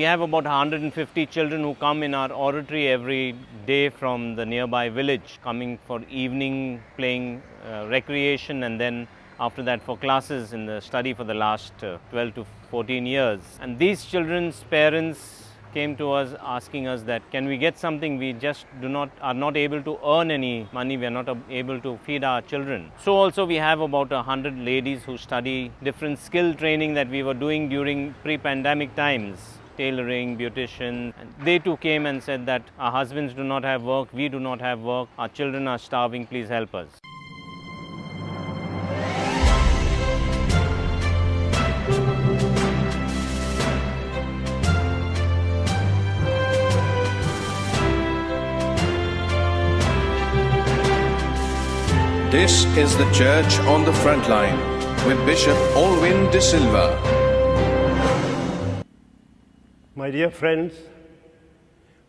We have about 150 children who come in our oratory every day from the nearby village, coming for evening playing, recreation, and then after that for classes in the study for the last 12 to 14 years. And these children's parents came to us asking us that can we get something. We just are not able to earn any money. We are not able to feed our children. So also we have about 100 ladies who study different skill training that we were doing during pre-pandemic times. Tailoring, beautician. They too came and said that our husbands do not have work, we do not have work, our children are starving, please help us. This is the Church on the Frontline with Bishop Alwyn De Silva. My dear friends,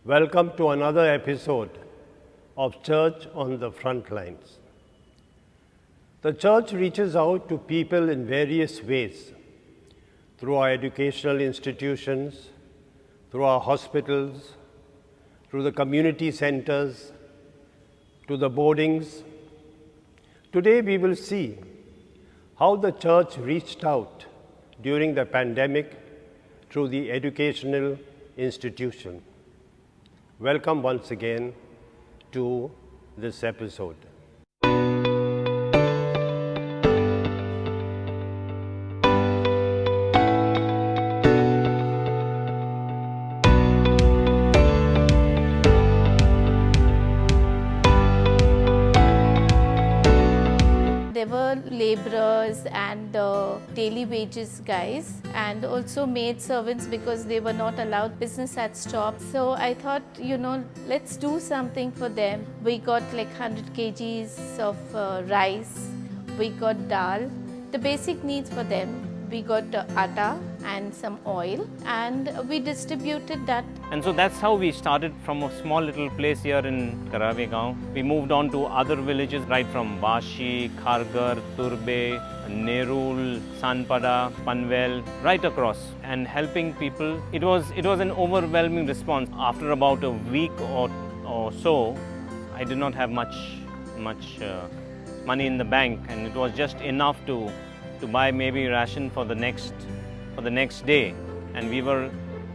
welcome to another episode of Church on the Frontlines. The Church reaches out to people in various ways, through our educational institutions, through our hospitals, through the community centers, to the boardings. Today we will see how the Church reached out during the pandemic through the educational institution. Welcome once again to this episode. There were laborers and daily wages guys, and also maid servants because they were not allowed business at stopped. So I thought, let's do something for them. We got like 100 kgs of rice, we got dal, the basic needs for them. We got atta and some oil, and we distributed that. And so that's how we started, from a small little place here in Karavegaon. We moved on to other villages right from Vashi, Khargar, Turbe, Nerul, Sanpada, Panvel, right across, and helping people. It was an overwhelming response. After about a week or so, I did not have much money in the bank, and it was just enough to buy maybe ration for the next day, and we were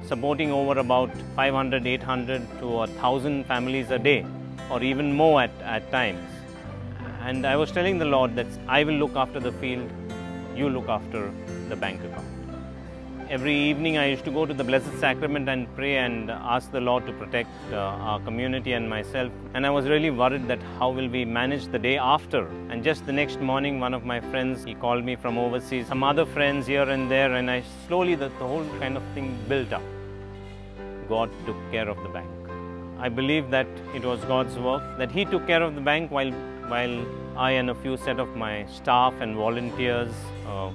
supporting over about 500, 800 to 1,000 families a day, or even more at times. And I was telling the Lord that I will look after the field, you look after the bank account. Every evening I used to go to the Blessed Sacrament and pray and ask the Lord to protect our community and myself. And I was really worried that how will we manage the day after. And just the next morning, one of my friends, he called me from overseas, some other friends here and there, and I slowly, the whole kind of thing built up. God took care of the bank. I believe that it was God's work, that He took care of the bank while I and a few set of my staff and volunteers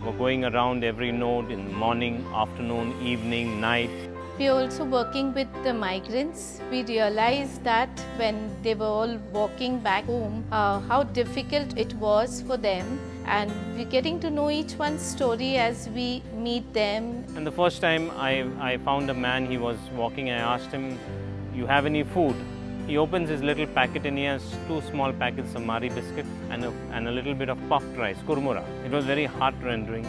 were going around every node in the morning, afternoon, evening, night. We are also working with the migrants. We realized that when they were all walking back home, how difficult it was for them, and we're getting to know each one's story as we meet them. And the first time I found a man, he was walking, and I asked him, "You have any food?" He opens his little packet and he has 2 small packets of Mari biscuit and a little bit of puffed rice, kurmura. It was very heart-rendering.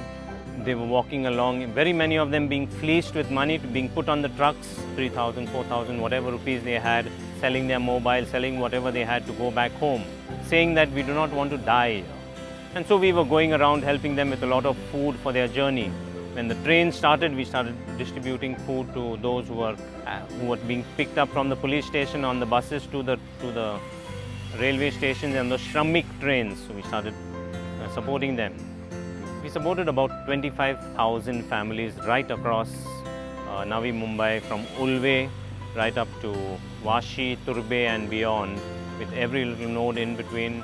They were walking along, very many of them being fleeced with money, being put on the trucks, 3,000, 4,000, whatever rupees they had, selling their mobile, selling whatever they had to go back home, saying that we do not want to die. And so we were going around helping them with a lot of food for their journey. When the train started, we started distributing food to those who were being picked up from the police station on the buses to the railway stations and the Shramik trains. So we started supporting them. We supported about 25,000 families right across Navi Mumbai, from Ulve right up to Vashi, Turbe and beyond, with every little node in between.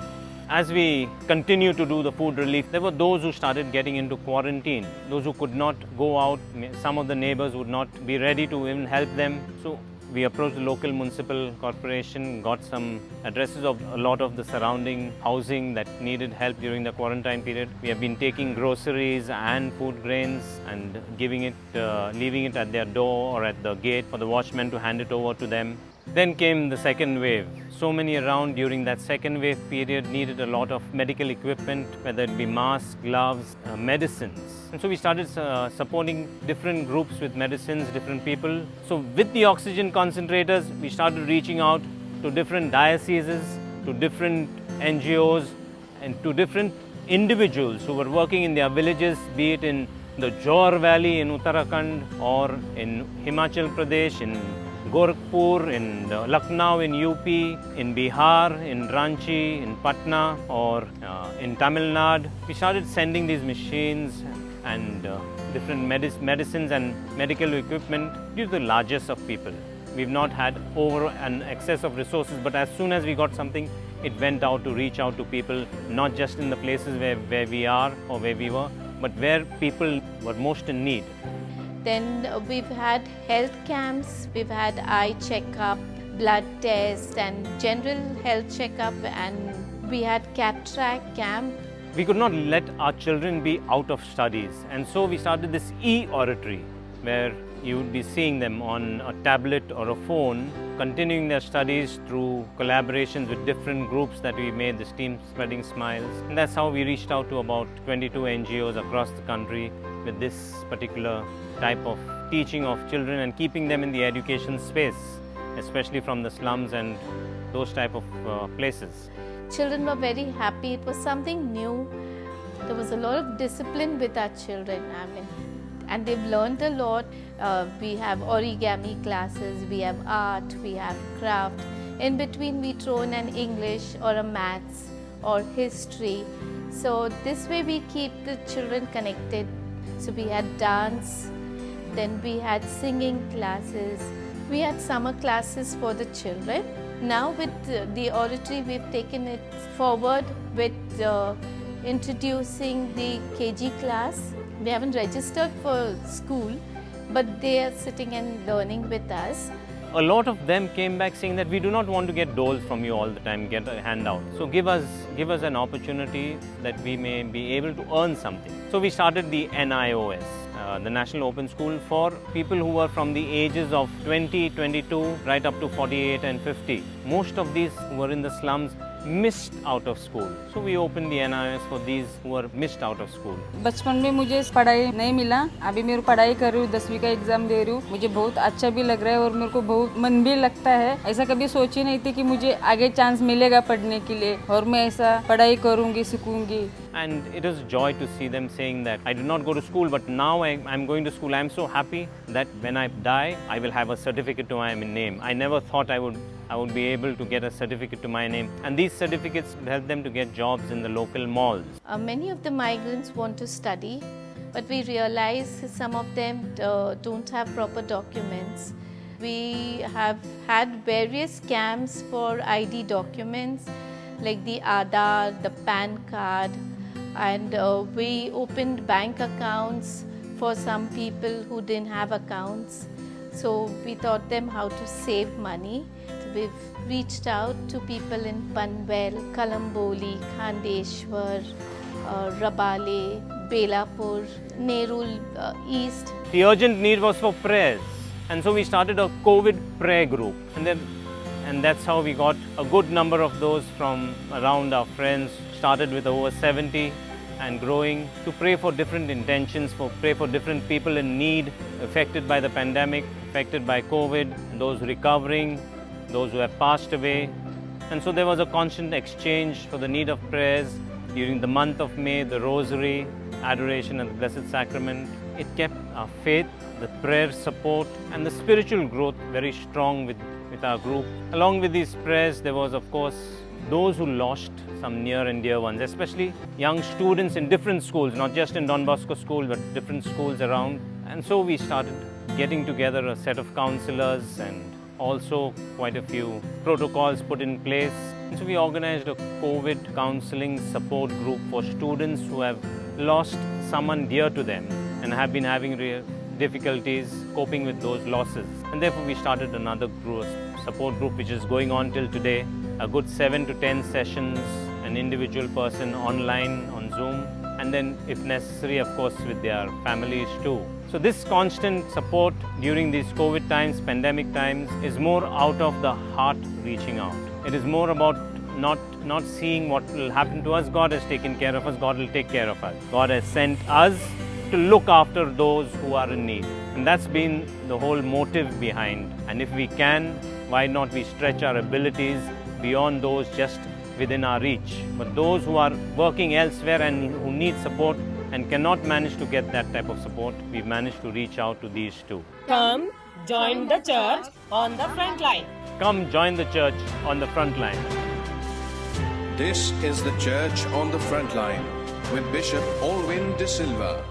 As we continue to do the food relief, there were those who started getting into quarantine, those who could not go out. Some of the neighbors would not be ready to even help them. So We approached the local municipal corporation, got some addresses of a lot of the surrounding housing that needed help during the quarantine period. We have been taking groceries and food grains and leaving it at their door or at the gate for the watchman to hand it over to them. Then came the second wave. So many around during that second wave period needed a lot of medical equipment, whether it be masks, gloves, medicines. And so we started supporting different groups with medicines, different people. So with the oxygen concentrators, we started reaching out to different dioceses, to different NGOs, and to different individuals who were working in their villages, be it in the Jor Valley in Uttarakhand or in Himachal Pradesh, in Gorakhpur, in Lucknow, in UP, in Bihar, in Ranchi, in Patna, or in Tamil Nadu. We started sending these machines and different medicines and medical equipment due to the largesse of people. We've not had over an excess of resources, but as soon as we got something, it went out to reach out to people, not just in the places where we are or where we were, but where people were most in need. Then we've had health camps, we've had eye checkup, blood test and general health checkup, and we had cataract camp. We could not let our children be out of studies, and so we started this e-oratory where you would be seeing them on a tablet or a phone continuing their studies through collaborations with different groups that we made, this team Spreading Smiles. And that's how we reached out to about 22 NGOs across the country with this particular type of teaching of children and keeping them in the education space, especially from the slums and those type of places. Children were very happy. It was something new. There was a lot of discipline with our children. And they've learned a lot. We have origami classes, we have art, we have craft. In between we throw in an English or a maths or history. So this way we keep the children connected. So we had dance, then we had singing classes, we had summer classes for the children. Now with the oratory, we've taken it forward with introducing the KG class. They haven't registered for school, but they are sitting and learning with us. A lot of them came back saying that we do not want to get doles from you all the time, get a handout. So give us an opportunity that we may be able to earn something. So we started the NIOS, the National Open School, for people who were from the ages of 20, 22, right up to 48 and 50. Most of these who were in the slums missed out of school. So we opened the NIOS for these who were missed out of school. बचपन में मुझे पढ़ाई नहीं मिला, अभी मैं पढ़ाई कर रही हूँ, 10वीं का एग्जाम दे रही हूँ, मुझे बहुत अच्छा भी लग रहा है और मेरे को बहुत मन भी लगता है। ऐसा कभी सोची नहीं थी कि मुझे आगे चांस मिलेगा पढ़ने के लिए और मैं ऐसा पढ़ाई करूँगी, सीखूँगी। And it is a joy to see them saying that I did not go to school, but now I'm going to school. I'm so happy that when I die, I will have a certificate to my name. I never thought I would be able to get a certificate to my name. And these certificates help them to get jobs in the local malls. Many of the migrants want to study, but we realize some of them don't have proper documents. We have had various camps for ID documents like the Aadhaar, the PAN card, and we opened bank accounts for some people who didn't have accounts. So we taught them how to save money. We've reached out to people in Panvel, Kalamboli, Khandeshwar, Rabale, Belapur, Nerul East. The urgent need was for prayers. And so we started a COVID prayer group. And that's how we got a good number of those from around our friends. Started with over 70 and growing to pray for different intentions, pray for different people in need, affected by the pandemic, affected by COVID, those recovering, those who have passed away. And so there was a constant exchange for the need of prayers during the month of May, the Rosary, Adoration and the Blessed Sacrament. It kept our faith, the prayer support and the spiritual growth very strong with our group. Along with these prayers, there was of course those who lost some near and dear ones, especially young students in different schools, not just in Don Bosco School, but different schools around. And so we started getting together a set of counselors and also quite a few protocols put in place. And so we organized a COVID counseling support group for students who have lost someone dear to them and have been having difficulties, coping with those losses. And therefore we started another support group which is going on till today. A good 7 to 10 sessions, an individual person online on Zoom, and then if necessary, of course, with their families too. So this constant support during these COVID times, pandemic times, is more out of the heart reaching out. It is more about not seeing what will happen to us. God has taken care of us. God will take care of us. God has sent us to look after those who are in need. And that's been the whole motive behind. And if we can, why not we stretch our abilities beyond those just within our reach. But those who are working elsewhere and who need support and cannot manage to get that type of support, we've managed to reach out to these too. Come join the church on the front line. Come join the church on the front line. This is the Church on the Front Line with Bishop Alwyn De Silva.